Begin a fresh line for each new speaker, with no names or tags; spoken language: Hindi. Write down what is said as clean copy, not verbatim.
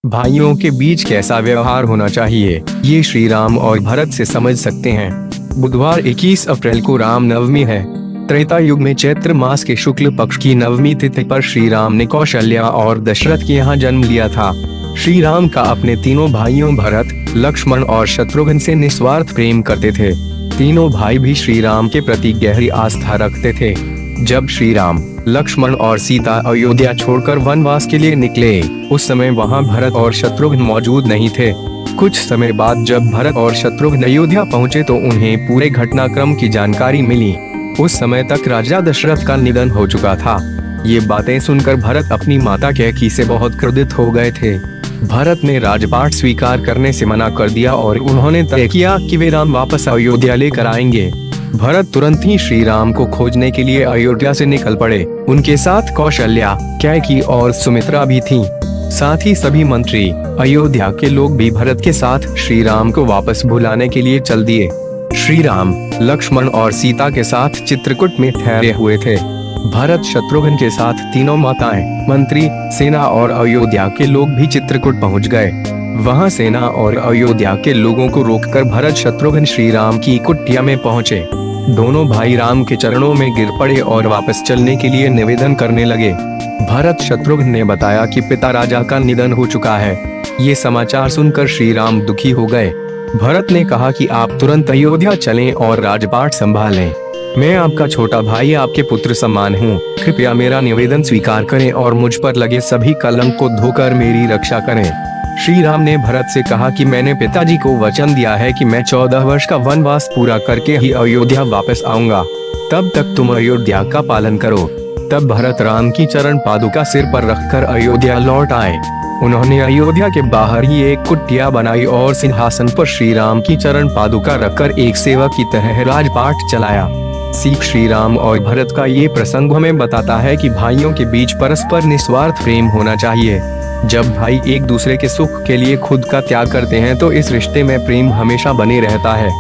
भाइयों के बीच कैसा व्यवहार होना चाहिए, ये श्री राम और भरत से समझ सकते हैं। बुधवार 21 अप्रैल को राम नवमी है। त्रेता युग में चैत्र मास के शुक्ल पक्ष की नवमी तिथि पर श्री राम ने कौशल्या और दशरथ के यहाँ जन्म लिया था। श्री राम का अपने तीनों भाइयों भरत, लक्ष्मण और शत्रुघ्न से निस्वार्थ प्रेम करते थे। तीनों भाई भी श्री राम के प्रति गहरी आस्था रखते थे। जब श्री राम, लक्ष्मण और सीता अयोध्या छोड़कर वनवास के लिए निकले, उस समय वहां भरत और शत्रुघ्न मौजूद नहीं थे। कुछ समय बाद जब भरत और शत्रुघ्न अयोध्या पहुंचे तो उन्हें पूरे घटनाक्रम की जानकारी मिली। उस समय तक राजा दशरथ का निधन हो चुका था। ये बातें सुनकर भरत अपनी माता कैकेयी से बहुत क्रोधित हो गए थे। भरत ने राजपाट स्वीकार करने से मना कर दिया और उन्होंने तय किया कि वे राम वापस अयोध्या लेकर आएंगे। भरत तुरंत ही श्री राम को खोजने के लिए अयोध्या से निकल पड़े। उनके साथ कौशल्या, कैकेयी और सुमित्रा भी थीं। साथ ही सभी मंत्री, अयोध्या के लोग भी भरत के साथ श्री राम को वापस बुलाने के लिए चल दिए। श्री राम, लक्ष्मण और सीता के साथ चित्रकूट में ठहरे हुए थे। भरत शत्रुघ्न के साथ तीनों माताएं, मंत्री, सेना और अयोध्या के लोग भी चित्रकूट पहुंच गए। वहां सेना और अयोध्या के लोगों को रोककर भरत शत्रुघ्न श्री राम की कुटिया में पहुंचे। दोनों भाई राम के चरणों में गिर पड़े और वापस चलने के लिए निवेदन करने लगे। भरत शत्रुघ्न ने बताया कि पिता राजा का निधन हो चुका है। ये समाचार सुनकर श्री राम दुखी हो गए। भरत ने कहा कि आप तुरंत अयोध्या चलें और राजपाट संभालें। मैं आपका छोटा भाई, आपके पुत्र समान हूँ। कृपया मेरा निवेदन स्वीकार करें और मुझ पर लगे सभी कलंक को धोकर मेरी रक्षा करें। श्री राम ने भरत से कहा कि मैंने पिताजी को वचन दिया है कि मैं 14 वर्ष का वनवास पूरा करके ही अयोध्या वापस आऊंगा। तब तक तुम अयोध्या का पालन करो। तब भरत राम की चरण पादुका सिर पर रखकर अयोध्या लौट आए। उन्होंने अयोध्या के बाहर ही एक कुटिया बनाई और सिंहासन पर श्री राम की चरण पादुका रखकर एक सेवक की तरह राजपाट चलाया। सीख श्री राम और भरत का ये प्रसंग हमें बताता है कि भाइयों के बीच परस्पर निस्वार्थ प्रेम होना चाहिए। जब भाई एक दूसरे के सुख के लिए खुद का त्याग करते हैं तो इस रिश्ते में प्रेम हमेशा बने रहता है।